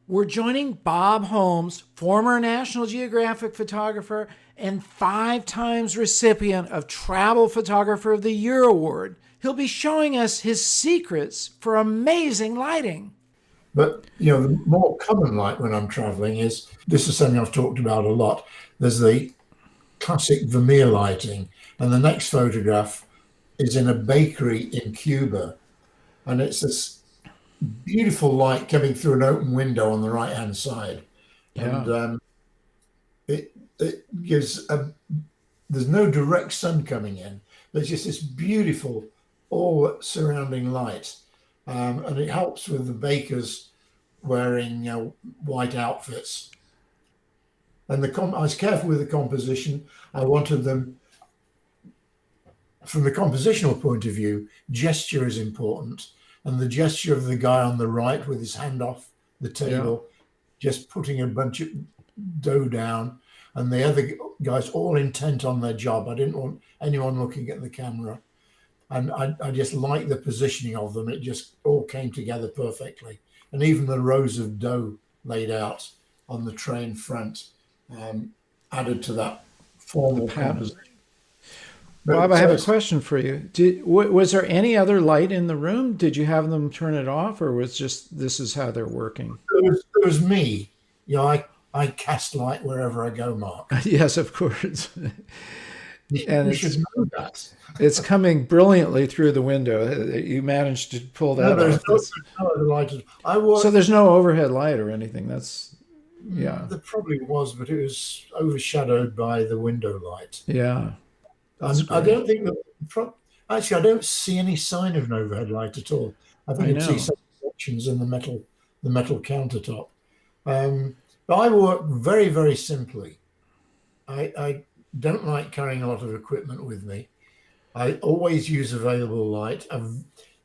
We're joining Bob Holmes, former National Geographic photographer and 5 times recipient of Travel Photographer of the Year Award. He'll be showing us his secrets for amazing lighting. But, the more common light when I'm traveling this is something I've talked about a lot. There's the classic Vermeer lighting, and the next photograph is in a bakery in Cuba. And it's this beautiful light coming through an open window on the right-hand side. Yeah. And it gives there's no direct sun coming in. There's just this beautiful all surrounding light. And it helps with the bakers wearing white outfits. And I was careful with the composition. I wanted them, from the compositional point of view, gesture is important. And the gesture of the guy on the right with his hand off the table, just putting a bunch of dough down, and the other guys all intent on their job. I didn't want anyone looking at the camera. And I just liked the positioning of them. It just all came together perfectly. And even the rows of dough laid out on the tray in front added to that formal composition. Bob, I have a question for you. Was there any other light in the room? Did you have them turn it off, or was just this is how they're working? It was me. I cast light wherever I go, Mark. Yes, of course. And you should know that. It's coming brilliantly through the window. You managed to pull that off. There's no other light. So there's no overhead light or anything. There probably was, but it was overshadowed by the window light. Yeah. I don't think actually, I don't see any sign of an overhead light at all. I think you see some sections in the metal countertop. But I work very, very simply. I don't like carrying a lot of equipment with me. I always use available light.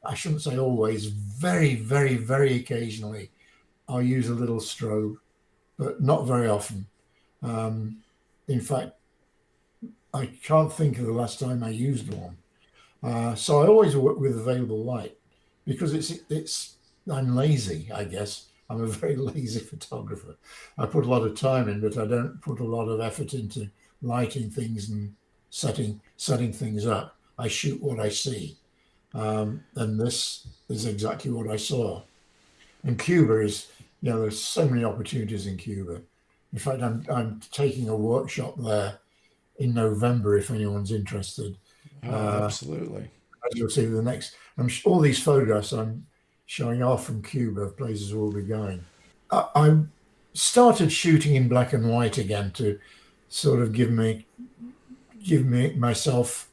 I shouldn't say always. Very, very, very occasionally, I'll use a little strobe, but not very often. In fact, I can't think of the last time I used one. So I always work with available light because I'm lazy, I guess. I'm a very lazy photographer. I put a lot of time in, but I don't put a lot of effort into lighting things and setting things up. I shoot what I see. And this is exactly what I saw. And Cuba is, there's so many opportunities in Cuba. In fact, I'm taking a workshop there in November if anyone's interested. Absolutely. As you'll see, all these photographs I'm showing off from Cuba, places we'll be going. I started shooting in black and white again to sort of give myself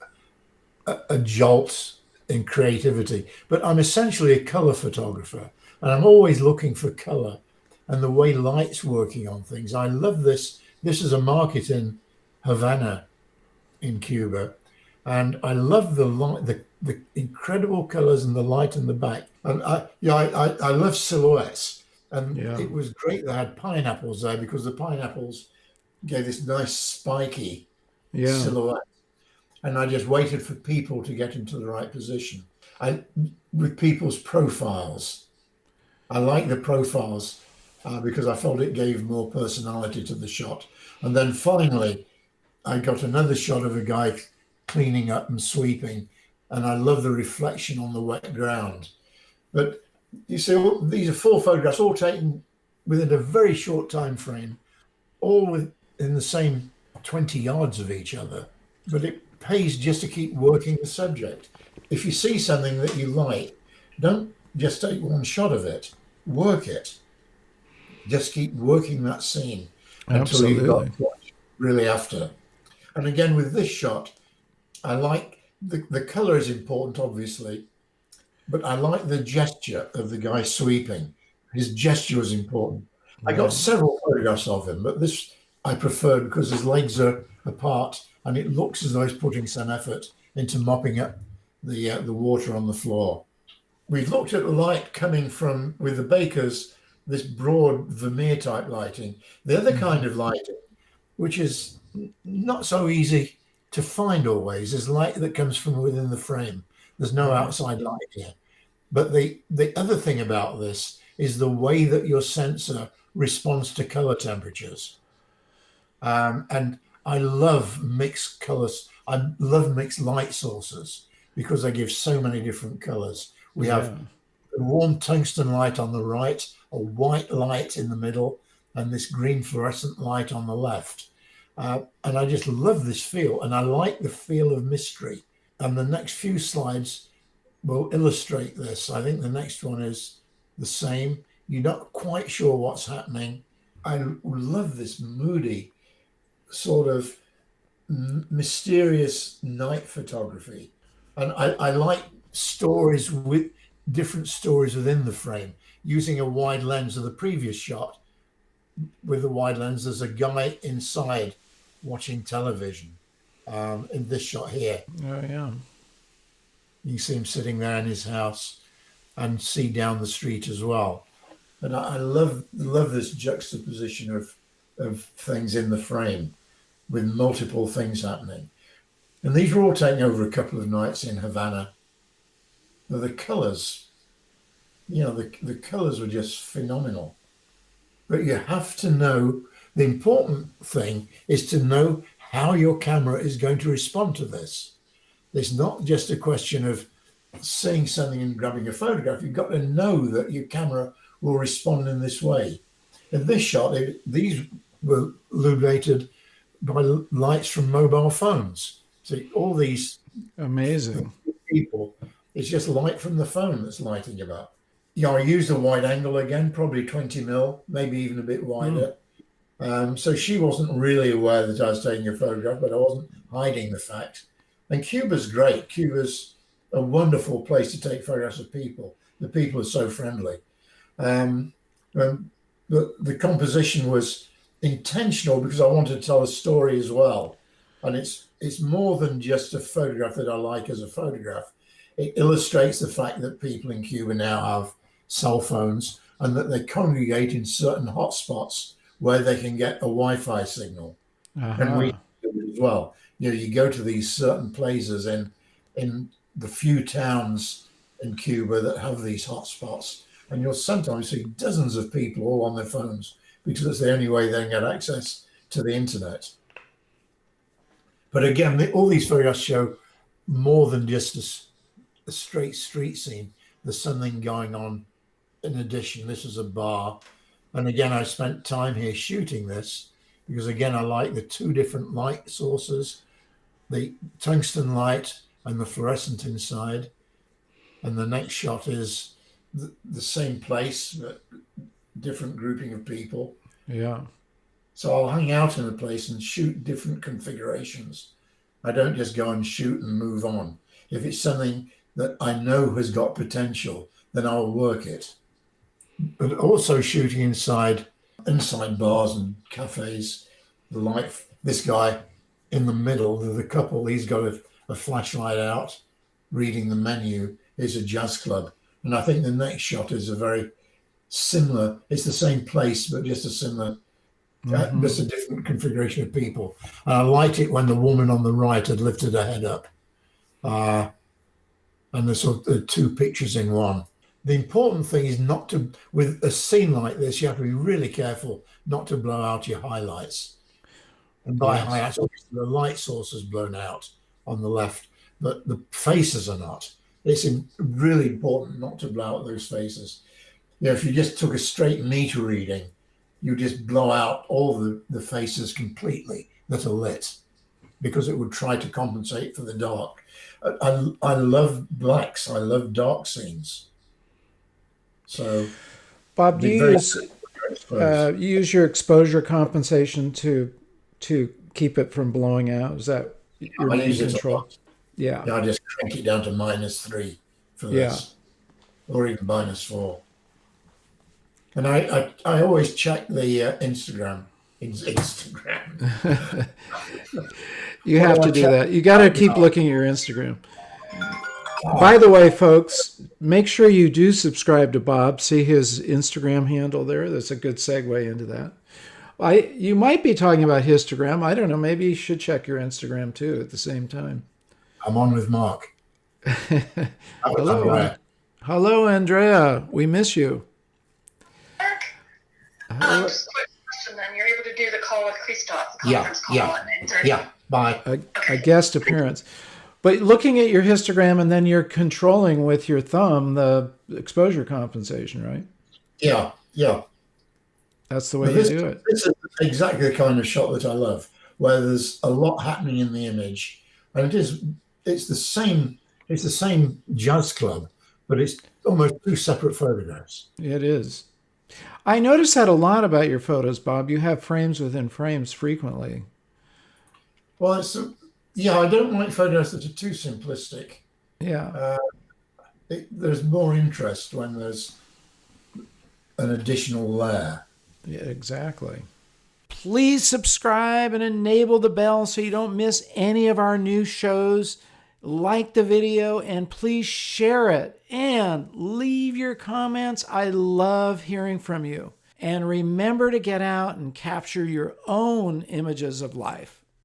a jolt in creativity. But I'm essentially a color photographer, and I'm always looking for color and the way light's working on things. I love this. This is a market in Havana in Cuba, and I love the incredible colors and the light in the back. And I love silhouettes, and it was great they had pineapples there because the pineapples gave this nice spiky silhouette. And I just waited for people to get into the right position. With people's profiles, I like the profiles because I felt it gave more personality to the shot. And then finally, I got another shot of a guy cleaning up and sweeping, and I love the reflection on the wet ground. But you see, these are 4 photographs, all taken within a very short time frame, all within the same 20 yards of each other. But it pays just to keep working the subject. If you see something that you like, don't just take one shot of it, work it. Just keep working that scene until you've got what you're really after. And again, with this shot, I like the color is important, obviously, but I like the gesture of the guy sweeping. His gesture is important. I got several photographs of him, but this I preferred because his legs are apart and it looks as though he's putting some effort into mopping up the water on the floor. We've looked at the light coming from, with the bakers, this broad Vermeer type lighting. The other kind of lighting, which is not so easy to find always, is light that comes from within the frame. There's no outside light here. But the other thing about this is the way that your sensor responds to color temperatures. And I love mixed colors. I love mixed light sources because they give so many different colors. We have a warm tungsten light on the right, a white light in the middle, and this green fluorescent light on the left. And I just love this feel, and I like the feel of mystery. And the next few slides will illustrate this. I think the next one is the same. You're not quite sure what's happening. I love this moody, sort of mysterious night photography. And I like stories with different stories within the frame, using a wide lens of the previous shot. With the wide lens, there's a guy inside watching television. In this shot here, Oh yeah. you see him sitting there in his house and see down the street as well. And I love this juxtaposition of things in the frame with multiple things happening. And these were all taken over a couple of nights in Havana. But the colors, the colors were just phenomenal. But you have to know, the important thing is to know how your camera is going to respond to this. It's not just a question of seeing something and grabbing a photograph. You've got to know that your camera will respond in this way. In this shot, these were illuminated by lights from mobile phones. So all these Amazing people, it's just light from the phone that's lighting it up. I used a wide angle again, probably 20 mil, maybe even a bit wider. So she wasn't really aware that I was taking a photograph, but I wasn't hiding the fact. And Cuba's great. Cuba's a wonderful place to take photographs of people. The people are so friendly. The composition was intentional because I wanted to tell a story as well. And it's more than just a photograph that I like as a photograph. It illustrates the fact that people in Cuba now have cell phones and that they congregate in certain hotspots where they can get a Wi-Fi signal. And we do it as well. You go to these certain places in the few towns in Cuba that have these hotspots, and you'll sometimes see dozens of people all on their phones because it's the only way they can get access to the internet. But again, all these photographs show more than just a straight street scene. There's something going on in addition. This is a bar. And again, I spent time here shooting this because, again, I like the two different light sources, the tungsten light and the fluorescent inside. And the next shot is the same place, but different grouping of people. Yeah. So I'll hang out in a place and shoot different configurations. I don't just go and shoot and move on. If it's something that I know has got potential, then I'll work it. But also shooting inside bars and cafes. This guy in the middle, the couple, he's got a flashlight out, reading the menu. Is a jazz club. And I think the next shot is a very similar, it's the same place, but just a similar, just a different configuration of people. And I liked it when the woman on the right had lifted her head up. And there's sort of two pictures in one. The important thing is not to, with a scene like this, you have to be really careful not to blow out your highlights. And by highlights, obviously the light source is blown out on the left, but the faces are not. It's really important not to blow out those faces. If you just took a straight meter reading, you just blow out all the faces completely that are lit because it would try to compensate for the dark. I love blacks. I love dark scenes. So, Bob, do you use your exposure compensation to keep it from blowing out? Is that your main control? Yeah. I just crank it down to -3 for this, or even -4. And I always check the Instagram. You have to do that. You got to keep looking at your Instagram. By the way, folks, make sure you do subscribe to Bob. See his Instagram handle there. That's a good segue into that. You might be talking about histogram. I don't know. Maybe you should check your Instagram too at the same time. I'm on with Marc. Hello, Andrea. We miss you. Just a quick question then. You're able to do the call with Christoph, the Yeah, conference call yeah, at 9:30? yeah. Bye. A guest appearance. But looking at your histogram, and then you're controlling with your thumb the exposure compensation, right? Yeah, yeah. That's the way But you do it. this is exactly the kind of shot that I love, where there's a lot happening in the image, and it's the same jazz club, but it's almost two separate photographs. It is. I notice that a lot about your photos, Bob. You have frames within frames frequently. Well, I don't like photographs that are too simplistic. Yeah. There's more interest when there's an additional layer. Yeah, exactly. Please subscribe and enable the bell so you don't miss any of our new shows. Like the video and please share it and leave your comments. I love hearing from you. And remember to get out and capture your own images of life.